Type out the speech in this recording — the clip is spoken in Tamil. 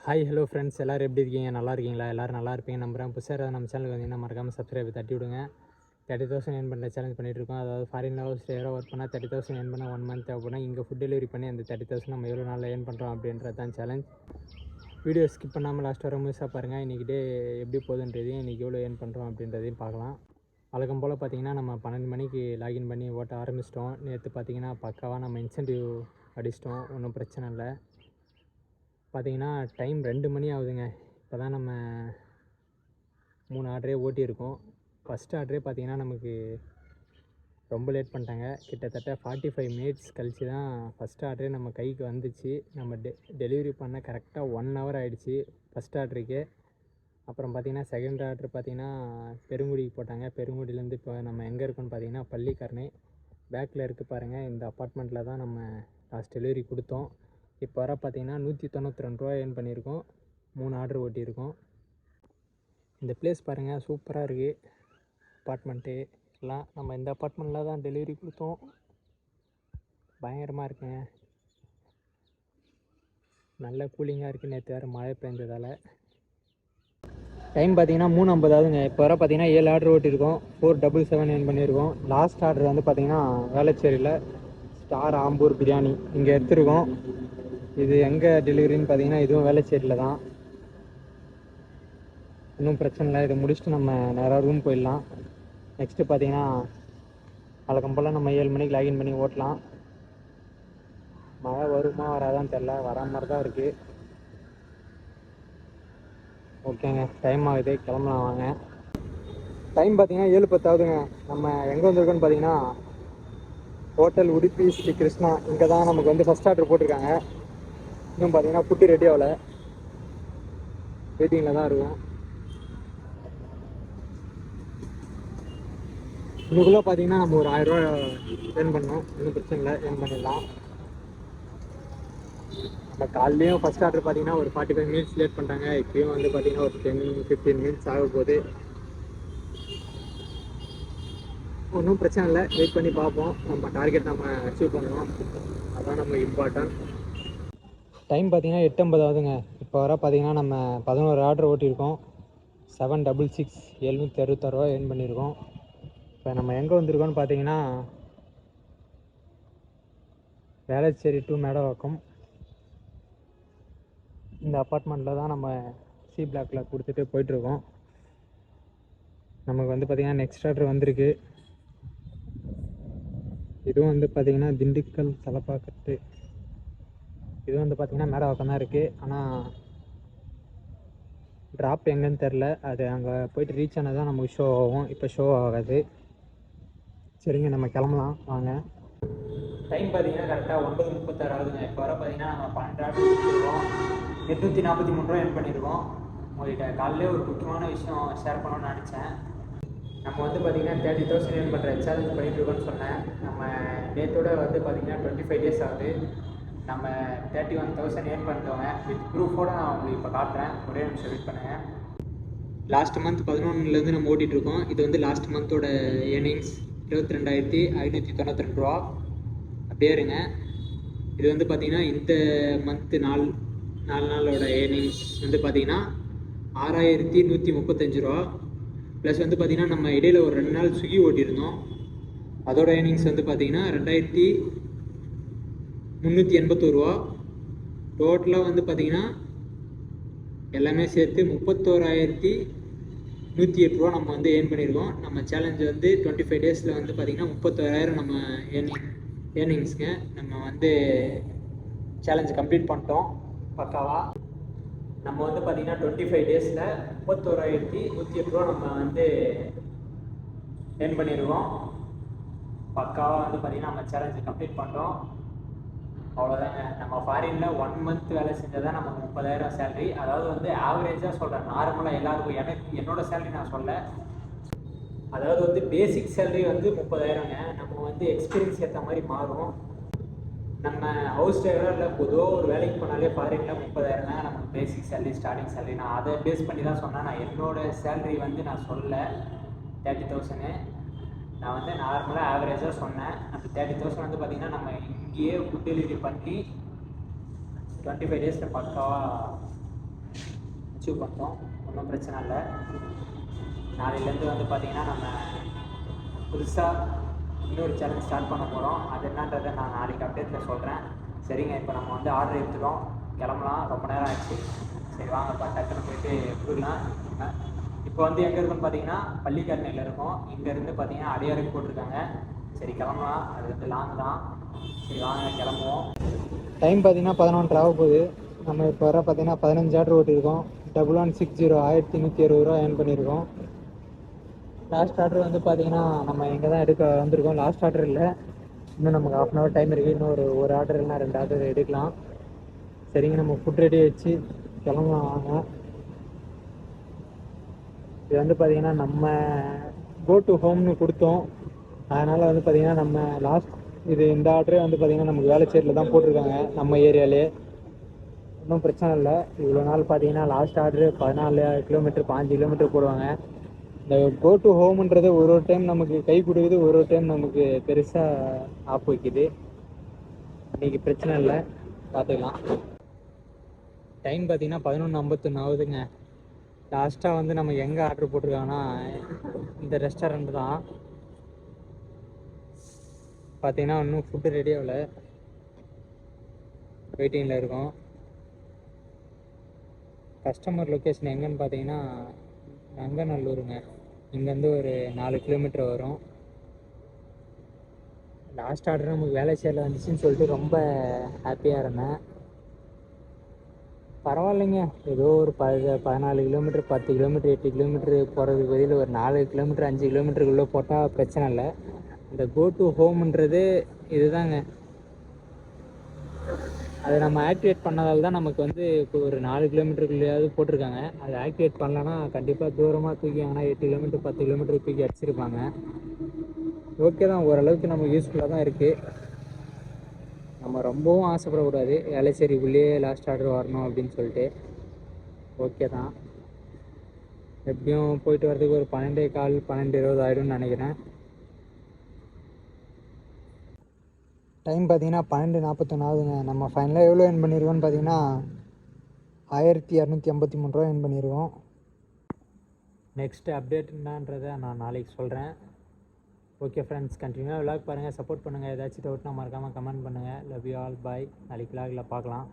ஹாய் ஹலோ ஃப்ரெண்ட்ஸ், எல்லோரும் எப்படி இருக்கீங்க? நல்லா இருக்கீங்களா? எல்லோரும் நல்லா இருப்பீங்க நம்புகிறேன். புதுசாக நம்ம சேனலுக்கு வந்தீங்கன்னா மறக்காமல் சப்ஸ்கிரைப் தட்டி விடுங்க. 30,000 ஏர்ன் பண்ணுற சேலஞ்ச் பண்ணிகிட்ருக்கோம். அதாவது ஃபாரினில் ஒரு ஸ்டேராக ஒர்க் பண்ணால் 30,000 ஏர்ன் பண்ணால் 1 மந்த் தேவைப்படும். இங்கே ஃபுட் டெலிவரி பண்ணி அந்த 30,000 நம்ம எவ்வளோ நாளில் ஏர்ன் பண்ணுறோம் அப்படின்றது தான் சேலஞ்ச். வீடியோ ஸ்கிப் பண்ணாமல் லாஸ்ட் வர முழுசாக பாருங்கள். இன்றைக்கி டே எப்படி போகுதுன்றதையும் இன்றைக்கி எவ்வளோ ஏர்ன் பண்ணுறோம் அப்படின்றதையும் பார்க்கலாம். வழக்கம் போல் பார்த்திங்கன்னா நம்ம 12 மணிக்கு லாகின் பண்ணி ஓட்ட ஆரம்பிச்சிட்டோம். நேற்று பார்த்திங்கன்னா பக்காவாக நம்ம இன்சென்டிவ் அடிச்சிட்டோம், ஒன்றும் பிரச்சனை இல்லை. பார்த்திங்கன்னா டைம் 2 மணி ஆகுதுங்க. இப்போ தான் நம்ம 3 ஆர்டரே ஓட்டியிருக்கோம். ஃபஸ்ட் ஆர்டரே பார்த்திங்கன்னா நமக்கு ரொம்ப லேட் பண்ணிட்டாங்க. கிட்டத்தட்ட 45 மினிட்ஸ் கழித்து தான் ஃபஸ்ட் ஆர்டரே நம்ம கைக்கு வந்துச்சு. நம்ம டெலிவரி பண்ண கரெக்டாக 1 ஹவர் ஆகிடுச்சு ஃபஸ்ட் ஆர்டருக்கே. அப்புறம் பார்த்திங்கன்னா செகண்ட் ஆர்டர் பார்த்திங்கன்னா பெருங்குடிக்கு போட்டாங்க. பெருங்குடியிலேருந்து இப்போ நம்ம எங்கே இருக்கோன்னு பார்த்திங்கன்னா பள்ளிக்கரணை பேக்கில் இருக்குது பாருங்கள். இந்த அப்பார்ட்மெண்ட்டில் தான் நம்ம லாஸ்ட் டெலிவரி கொடுத்தோம். இப்போ வர பார்த்திங்கன்னா 192 ரூபா ஏர்ன் பண்ணியிருக்கோம். 3 ஆர்டர் ஓட்டியிருக்கோம். இந்த பிளேஸ் பாருங்கள், சூப்பராக இருக்குது. அப்பார்ட்மெண்ட்டு எல்லாம் நம்ம இந்த அப்பார்ட்மெண்ட்டில் தான் டெலிவரி கொடுத்தோம். பயங்கரமாக இருக்குங்க, நல்ல கூலிங்காக இருக்குது. நேற்று வேறு மழை பெஞ்சதால். டைம் பார்த்திங்கன்னா 3:50 ஆகுதுங்க. இப்போ வர பார்த்திங்கன்னா 7 ஆர்டர் ஓட்டியிருக்கோம். 477 ஏர்ன் பண்ணியிருக்கோம். லாஸ்ட் ஆர்டர் வந்து பார்த்திங்கன்னா வேளச்சேரியில் ஸ்டார் ஆம்பூர் பிரியாணி இங்கே எடுத்துருக்கோம். இது எங்கே டெலிவரின்னு பார்த்தீங்கன்னா இதுவும் வேளச்சேரியில் தான். இன்னும் பிரச்சனை இல்லை. இதை முடிச்சுட்டு நம்ம நேராக ரூம் போயிடலாம். நெக்ஸ்ட்டு பார்த்தீங்கன்னா வழக்கம் போல் நம்ம 7 மணிக்கு லாகின் பண்ணி ஓட்டலாம். மழை வருமா வராதான்னு தெரில, வரா மாதிரி தான் இருக்குது. ஓகேங்க, டைம் ஆகுது, கிளம்பலாம் வாங்க. டைம் பார்த்தீங்கன்னா 7:10 ஆகுதுங்க. நம்ம எங்கே வந்திருக்கோன்னு பார்த்தீங்கன்னா ஹோட்டல் உடுப்பி ஸ்ரீ கிருஷ்ணா. இங்கே தான் நமக்கு வந்து ஃபஸ்ட் ஆர்டர் போட்டிருக்காங்க. இன்னும் பார்த்தீங்கன்னா ஃபுட்டு ரெடி ஆகலை, வெயிட்டிங்கில் தான் இருக்கும். இதுக்குள்ளே பார்த்தீங்கன்னா நம்ம ஒரு 1000 ரூபா ஏர்ன் பண்ணோம். இன்னும் பிரச்சனை இல்லை, ஏர்ன் பண்ணிடலாம். நம்ம காலையிலையும் ஃபஸ்ட் ஆர்டர் பார்த்தீங்கன்னா ஒரு 45 மினிட்ஸ் லேட் பண்ணிட்டாங்க. இப்போயும் வந்து பார்த்தீங்கன்னா ஒரு 10-15 மினிட்ஸ் ஆக போகுது. ஒன்றும் பிரச்சனை இல்லை, வெயிட் பண்ணி பார்ப்போம். நம்ம டார்கெட் நம்ம அச்சீவ் பண்ணுவோம், அதுதான் நம்ம இம்பார்ட்டன்ட். டைம் பார்த்திங்கன்னா 8:50 ஆகுதுங்க. இப்போ வர பார்த்திங்கன்னா நம்ம 11 ஆர்டர் ஓட்டியிருக்கோம். 766 766 ரூபா ஏர்ன் பண்ணியிருக்கோம். இப்போ நம்ம எங்கே வந்திருக்கோன்னு பார்த்தீங்கன்னா வேளச்சேரி டு மேடவாக்கம். இந்த அப்பார்ட்மெண்ட்டில் தான் நம்ம சி பிளாக்கில் கொடுத்துட்டு போயிட்டுருக்கோம். நமக்கு வந்து பார்த்திங்கன்னா நெக்ஸ்ட் ஆர்டர் வந்திருக்கு. இதுவும் வந்து பார்த்திங்கன்னா திண்டுக்கல் தலப்பாக்கட்டு. இதுவும் வந்து பார்த்திங்கன்னா மேடவாக்கம் தான் இருக்குது. ஆனால் ட்ராப் எங்கேன்னு தெரில. அது அங்கே போய்ட்டு ரீச் ஆனால் தான் நமக்கு ஷோ ஆகும். இப்போ ஷோ ஆகாது. சரிங்க, நம்ம கிளம்பலாம் வாங்க. டைம் பார்த்திங்கன்னா கரெக்டாக 9:36 ஆகுதுங்க. இப்போ வர பார்த்திங்கன்னா நம்ம 12 ஆர்டர் கொடுத்துருக்கோம். 843 ரூபா ஏர்ன் பண்ணியிருக்கோம். உங்கள்கிட்ட காலையிலே ஒரு முக்கியமான விஷயம் ஷேர் பண்ணணும்னு நினச்சேன். நம்ம வந்து பார்த்திங்கன்னா 30,000 ஏர்ன் பண்ணுற சேலஞ்ச் பண்ணிகிட்ருக்கோன்னு சொன்னேன். நம்ம நேற்றோட வந்து பார்த்திங்கன்னா 25 டேஸ் ஆகுது. நம்ம 31,000 ஏர்ன் பண்ணிட்டோங்க. வித் ப்ரூஃபோடு நான் உங்களுக்கு இப்போ காட்டுறேன். ஒரே நிமிஷம் வெயிட் பண்ணுங்கள். லாஸ்ட் மந்த் 11லேருந்து நம்ம ஓட்டிகிட்ருக்கோம். இது வந்து லாஸ்ட் மந்தோட ஏர்னிங்ஸ் 22,592 ரூபா. அப்படியே இருங்க. இது வந்து பார்த்திங்கன்னா இந்த மந்த்து 4 நாளோட ஏர்னிங்ஸ் வந்து பார்த்திங்கன்னா 6,135 ரூபா. ப்ளஸ் வந்து பார்த்திங்கன்னா நம்ம இடையில் ஒரு 2 நாள் ஸ்விக்கி ஓட்டியிருந்தோம். அதோட ஏர்னிங்ஸ் வந்து பார்த்திங்கன்னா 2,381 ரூபா. டோட்டலாக வந்து பார்த்திங்கன்னா எல்லாமே சேர்த்து 31,108 ரூபா நம்ம வந்து ஏர்ன் பண்ணியிருக்கோம். நம்ம சேலஞ்சு வந்து 25 டேஸில் வந்து பார்த்திங்கன்னா 31,000 நம்ம ஏர்னிங்ஸுங்க. நம்ம வந்து சேலஞ்சு கம்ப்ளீட் பண்ணிட்டோம் பக்காவாக. நம்ம வந்து பார்த்திங்கன்னா 25 டேஸில் 31,108 ரூபா நம்ம வந்து ஏர்ன் பண்ணியிருக்கோம். பக்காவாக வந்து பார்த்திங்கன்னா நம்ம சேலஞ்சு கம்ப்ளீட் பண்ணிட்டோம். அவ்வளோதாங்க. நம்ம ஃபாரினில் 1 மந்த் வேலை செஞ்சால் தான் நமக்கு 30,000 சேலரி. அதாவது வந்து ஆவரேஜாக சொல்கிறேன், நார்மலாக எல்லாருக்கும். என்னோட சேலரி நான் சொல்ல, அதாவது வந்து பேசிக் சேலரி வந்து 30,000ங்க. நம்ம வந்து எக்ஸ்பீரியன்ஸ் ஏற்ற மாதிரி மாறும். நம்ம ஹவுஸ் டிரைவராக இல்லை, பொதுவாக ஒரு வேலைக்கு போனாலே ஃபாரினில் 30,000 தான் நமக்கு பேசிக் சேலரி, ஸ்டார்டிங் சேலரி. நான் அதை பேஸ் பண்ணி தான் சொன்னேன். நான் என்னோடய சேலரி வந்து நான் சொல்ல 30,000. நான் வந்து நார்மலாக ஆவரேஜாக சொன்னேன். அந்த 30,000 வந்து பார்த்திங்கன்னா நம்ம இங்கேயே ஃபுட் டெலிவரி பண்ணி 25 டேஸில் பக்காவாக அச்சீவ் பண்ணிட்டோம், ஒன்றும் பிரச்சனை இல்லை. நாளையிலேருந்து வந்து பார்த்திங்கன்னா நம்ம புதுசாக இன்னொரு சேலஞ்ச் ஸ்டார்ட் பண்ண போகிறோம். அது என்னன்றதை நான் நாளைக்கு அப்டேட்டில் சொல்கிறேன். சரிங்க, இப்போ நம்ம வந்து ஆர்டர் எடுத்துட்டோம், கிளம்பலாம். ரொம்ப நேரம் ஆச்சு. சரி வாங்கப்பா, டக்குன்னு போயிட்டு கொடுக்கலாம். இப்போ வந்து எங்கே இருக்குன்னு பார்த்தீங்கன்னா பள்ளிக்கரணையில் இருக்கும். இங்கேருந்து பார்த்தீங்கன்னா அடையாருக்கு போட்டிருக்காங்க. சரி கிளம்பலாம், அது வந்து லாங் தான். சரி வாங்க கிளம்புவோம். டைம் பார்த்தீங்கன்னா 11:30 ஆக போகுது. நம்ம இப்போ வர பார்த்தீங்கன்னா 15 ஆர்டர் ஓட்டியிருக்கோம். 1160 1160 ரூபா ஏர்ன் பண்ணியிருக்கோம். லாஸ்ட் ஆர்டர் வந்து பார்த்தீங்கன்னா நம்ம இங்கே தான் எடுக்க வந்திருக்கோம். லாஸ்ட் ஆர்டர் இல்லை, இன்னும் நமக்கு 1/2 hour டைம் இருக்குது. இன்னும் ஒரு ஆர்டர் இல்லைனா 2 ஆர்டர் எடுக்கலாம். சரிங்க, நம்ம ஃபுட் ரெடி வச்சு கிளம்பலாம் வாங்க. இது வந்து பார்த்திங்கன்னா நம்ம கோ டு ஹோம்னு கொடுத்தோம். அதனால் வந்து பார்த்திங்கன்னா நம்ம இந்த ஆர்டரே வந்து பார்த்திங்கன்னா நமக்கு வேளச்சேரியில் தான் போட்டிருக்காங்க, நம்ம ஏரியாலே. ஒன்றும் பிரச்சனை இல்லை. இவ்வளோ நாள் பார்த்திங்கன்னா லாஸ்ட் ஆர்டரு 14 கிலோமீட்டர் 5 கிலோமீட்டர் போடுவாங்க. இந்த கோ டு ஹோம்ன்றது ஒரு டைம் நமக்கு கை கொடுக்குது, ஒரு டைம் நமக்கு பெருசாக ஆப் வைக்குது. இன்றைக்கி பிரச்சனை இல்லை, பார்த்துக்கலாம். டைம் பார்த்திங்கன்னா 11:51 ஆகுதுங்க. லாஸ்ட்டாக வந்து நம்ம எங்கே ஆர்டர் போட்டிருக்காங்கன்னா இந்த ரெஸ்டாரண்ட் தான். பார்த்தீங்கன்னா இன்னும் ஃபுட்டு ரெடி ஆகலை, வெயிட்டிங்கில் இருக்கோம். கஸ்டமர் லொக்கேஷன் எங்கேன்னு பார்த்தீங்கன்னா நங்கநல்லூருங்க. இங்கேருந்து ஒரு 4 கிலோமீட்டர் வரும். லாஸ்ட் ஆர்டர் நமக்கு வேளச்சேரியில் வந்துச்சுன்னு சொல்லிட்டு ரொம்ப ஹாப்பியாக இருந்தேன். பரவாயில்லைங்க, ஏதோ ஒரு 14 கிலோமீட்டர் 10 கிலோமீட்டர் 8 கிலோமீட்டர் போகிறதுக்கு பதில் ஒரு 4 கிலோமீட்டர் 5 கிலோமீட்டருக்குள்ளே போட்டால் பிரச்சனை இல்லை. இந்த கோ டு ஹோம்ன்றது இதுதாங்க. அதை நம்ம ஆக்டிவேட் பண்ணதால் தான் நமக்கு வந்து இப்போ ஒரு 4 கிலோமீட்டருக்குள்ளேயாவது போட்டிருக்காங்க. அதை ஆக்டிவேட் பண்ணலன்னா கண்டிப்பாக தூரமாக தூக்கி வாங்கினா 8 கிலோமீட்டர் 10 கிலோமீட்டர் தூக்கி அடிச்சிருப்பாங்க. ஓகே தான், ஓரளவுக்கு நமக்கு யூஸ்ஃபுல்லாக தான் இருக்குது. நம்ம ரொம்பவும் ஆசைப்படக்கூடாது வேளச்சேரிக்குள்ளேயே லாஸ்ட் ஆர்டர் வரணும் அப்படின்னு சொல்லிட்டு. ஓகே தான், எப்படியும் போயிட்டு வரதுக்கு ஒரு 12:15 12:20 ஆகிடும்னு நினைக்கிறேன். டைம் பார்த்தீங்கன்னா 12:41 ஆகுதுங்க. நம்ம ஃபைனலாக எவ்வளோ ஏர்ன் பண்ணியிருக்கோம்னு பார்த்தீங்கன்னா 1253 ரூபா ஏர்ன் பண்ணியிருக்கோம். நெக்ஸ்ட் அப்டேட் என்னன்றதை நான் நாளைக்கு சொல்கிறேன். ஓகே ஃப்ரெண்ட்ஸ், கண்டினியூவாக விளாக் பாருங்கள், சப்போர்ட் பண்ணுங்கள். ஏதாச்சும் டவுட்னா மறக்காமல் கமெண்ட் பண்ணுங்கள். லவ் யூ ஆல், பாய். நாளைக்கு விளாகில் பார்க்கலாம்.